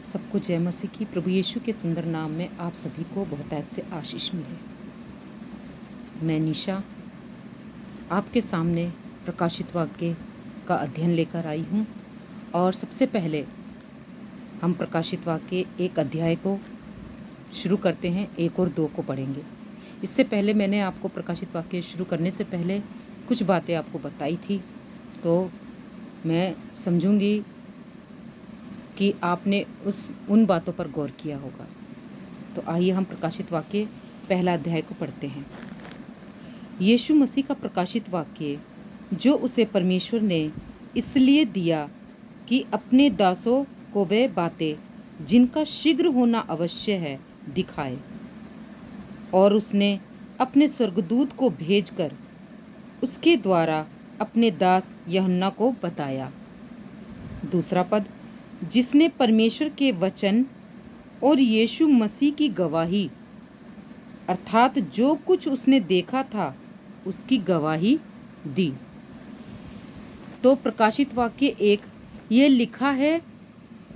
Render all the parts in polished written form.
सबको जय मसीह की। प्रभु यीशु के सुंदर नाम में आप सभी को बहुतायत से आशीष मिले। मैं निशा आपके सामने प्रकाशित वाक्य का अध्ययन लेकर आई हूँ और सबसे पहले हम प्रकाशित वाक्य एक अध्याय को शुरू करते हैं, 1 और 2 को पढ़ेंगे। इससे पहले मैंने आपको प्रकाशित वाक्य शुरू करने से पहले कुछ बातें आपको बताई थी, तो मैं समझूंगी कि आपने उन बातों पर गौर किया होगा। तो आइए हम प्रकाशित वाक्य पहला अध्याय को पढ़ते हैं। यीशु मसीह का प्रकाशित वाक्य जो उसे परमेश्वर ने इसलिए दिया कि अपने दासों को वे बातें जिनका शीघ्र होना अवश्य है दिखाए, और उसने अपने स्वर्गदूत को भेजकर उसके द्वारा अपने दास यूहन्ना को बताया। दूसरा पद, जिसने परमेश्वर के वचन और यीशु मसीह की गवाही अर्थात जो कुछ उसने देखा था उसकी गवाही दी। तो प्रकाशित वाक्य 1 ये लिखा है,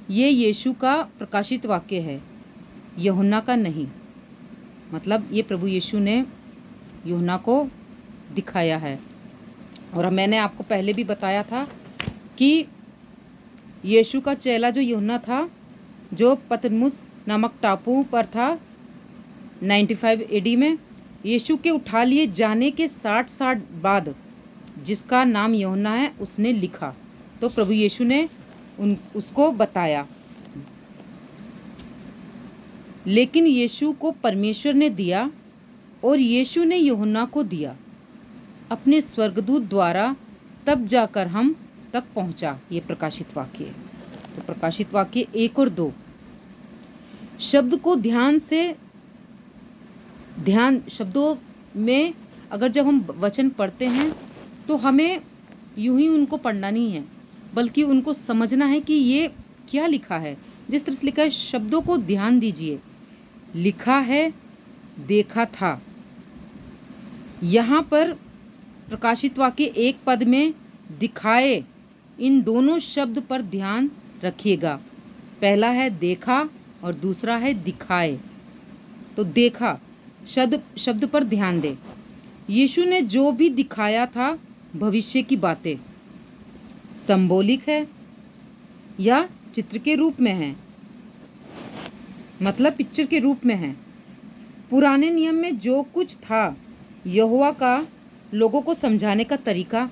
ये यीशु का प्रकाशित वाक्य है, यूहन्ना का नहीं। मतलब ये प्रभु यीशु ने यूहन्ना को दिखाया है। और मैंने आपको पहले भी बताया था कि यीशु का चेला जो यूहन्ना था, जो पतमुस नामक टापू पर था 95 एडी में, यीशु के उठा लिए जाने के 60 साल बाद जिसका नाम यूहन्ना है, उसने लिखा। तो प्रभु यीशु ने उसको बताया। लेकिन यीशु को परमेश्वर ने दिया और यीशु ने यूहन्ना को दिया अपने स्वर्गदूत द्वारा, तब जाकर हम तक पहुंचा। ये प्रकाशित वाक्य है। तो प्रकाशित वाक्य 1 और 2 शब्द को शब्दों में अगर जब हम वचन पढ़ते हैं तो हमें यूं ही उनको पढ़ना नहीं है, बल्कि उनको समझना है कि ये क्या लिखा है। जिस तरह से लिखा है, शब्दों को ध्यान दीजिए। लिखा है देखा था। यहाँ पर प्रकाशित वाक्य 1 पद में दिखाए, इन दोनों शब्द पर ध्यान रखिएगा। पहला है देखा और दूसरा है दिखाए। तो देखा शब्द पर ध्यान दें। यीशु ने जो भी दिखाया था भविष्य की बातें, सिंबॉलिक है या चित्र के रूप में है, मतलब पिक्चर के रूप में है। पुराने नियम में जो कुछ था, यहोवा का लोगों को समझाने का तरीका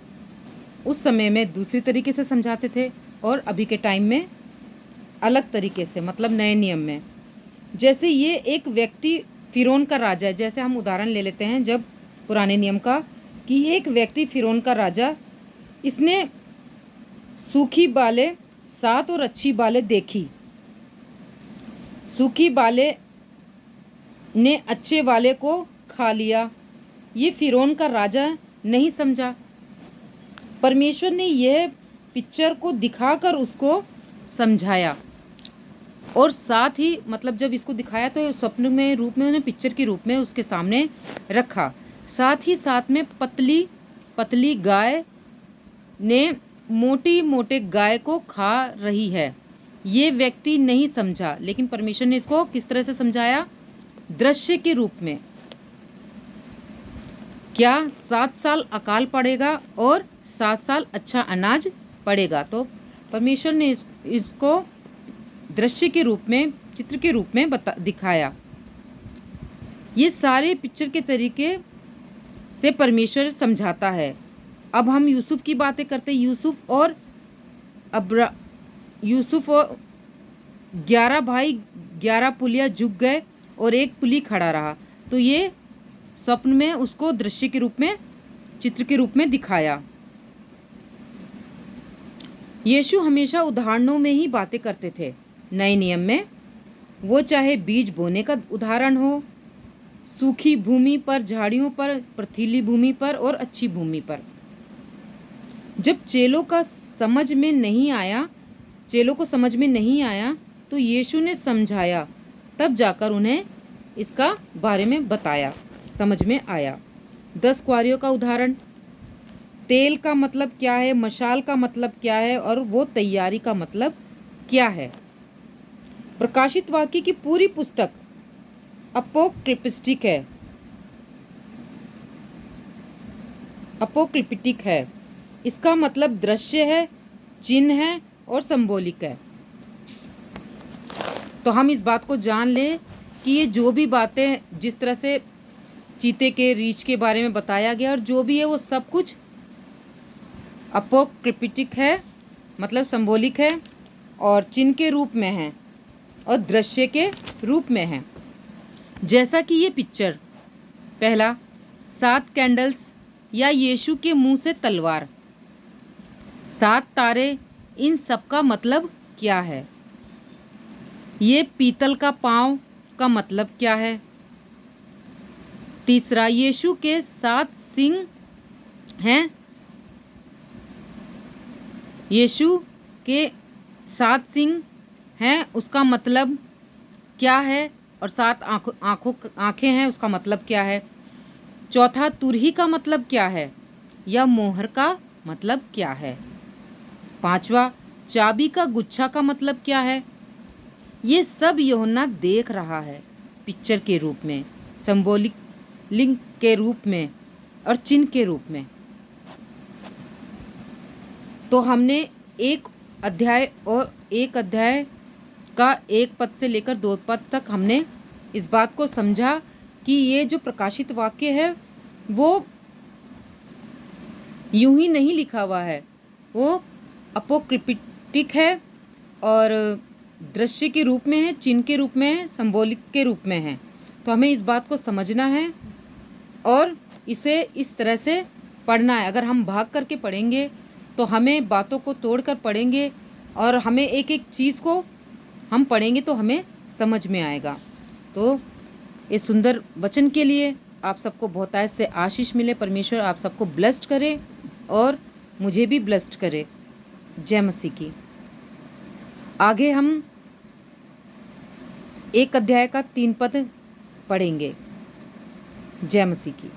उस समय में दूसरी तरीके से समझाते थे और अभी के टाइम में अलग तरीके से, मतलब नए नियम में। जैसे ये एक व्यक्ति फिरौन का राजा है। जैसे हम उदाहरण ले लेते हैं जब पुराने नियम का, कि एक व्यक्ति फिरौन का राजा, इसने सूखी बालें 7 और अच्छी बालें देखी। सूखी बालें ने अच्छे वाले को खा लिया। ये फिरौन का राजा नहीं समझा। परमेश्वर ने यह पिक्चर को दिखाकर उसको समझाया, और साथ ही मतलब जब इसको दिखाया तो स्वप्न में रूप में उन्हें पिक्चर के रूप में उसके सामने रखा। साथ ही साथ में पतली पतली गाय ने मोटे गाय को खा रही है। ये व्यक्ति नहीं समझा, लेकिन परमेश्वर ने इसको किस तरह से समझाया? दृश्य के रूप में। क्या 7 साल अकाल पड़ेगा और 7 साल अच्छा अनाज पड़ेगा। तो परमेश्वर ने इसको दृश्य के रूप में, चित्र के रूप में दिखाया। ये सारे पिक्चर के तरीके से परमेश्वर समझाता है। अब हम यूसुफ की बातें करते हैं। यूसुफ और 11 भाई 11 पुलिया झुक गए और एक पुली खड़ा रहा। तो ये स्वप्न में उसको दृश्य के रूप में, चित्र के रूप में दिखाया। यीशु हमेशा उदाहरणों में ही बातें करते थे। नए नियम में वो चाहे बीज बोने का उदाहरण हो, सूखी भूमि पर, झाड़ियों पर, पथरीली भूमि पर और अच्छी भूमि पर। जब चेलों को समझ में नहीं आया तो यीशु ने समझाया, तब जाकर उन्हें इसका बारे में बताया, समझ में आया। 10 कुंवारियों का उदाहरण, तेल का मतलब क्या है, मशाल का मतलब क्या है और वो तैयारी का मतलब क्या है। प्रकाशित वाक्य की पूरी पुस्तक अपोक्लिप्टिक है। अपोक्लिप्टिक है, इसका मतलब दृश्य है, चिन्ह है और संबोलिक है। तो हम इस बात को जान लें कि ये जो भी बातें जिस तरह से चीते के रीछ के बारे में बताया गया और जो भी है वो सब कुछ अपोक्लिप्टिक है, मतलब संबोलिक है और चिन्ह के रूप में है और दृश्य के रूप में है। जैसा कि ये पिक्चर, पहला 7 कैंडल्स या यीशु के मुंह से तलवार, 7 तारे, इन सब का मतलब क्या है? ये पीतल का पाँव का मतलब क्या है? तीसरा, यीशु के 7 सिंग हैं, यीशु के 7 सिंग हैं, उसका मतलब क्या है? और 7 आँखें हैं, उसका मतलब क्या है? चौथा, तुरही का मतलब क्या है? या मोहर का मतलब क्या है? पांचवा, चाबी का गुच्छा का मतलब क्या है? ये सब यूहन्ना देख रहा है पिक्चर के रूप में, सिंबॉलिक लिंक के रूप में और चिन्ह के रूप में। तो हमने एक अध्याय का 1 पद से लेकर 2 पद तक हमने इस बात को समझा कि ये जो प्रकाशित वाक्य है वो यूं ही नहीं लिखा हुआ है, वो अपोक्लिप्टिक है और दृश्य के रूप में है, चिन्ह के रूप में है, संबोलिक के रूप में है। तो हमें इस बात को समझना है और इसे इस तरह से पढ़ना है। अगर हम भाग करके पढ़ेंगे तो हमें बातों को तोड़ कर पढ़ेंगे और हमें एक एक चीज़ को हम पढ़ेंगे तो हमें समझ में आएगा। तो इस सुंदर वचन के लिए आप सबको बहुतायत से आशीष मिले। परमेश्वर आप सबको ब्लेस्ड करे और मुझे भी ब्लेस्ड करे। जय मसीह की। आगे हम 1 अध्याय का 3 पद पढ़ेंगे। जय मसीह की।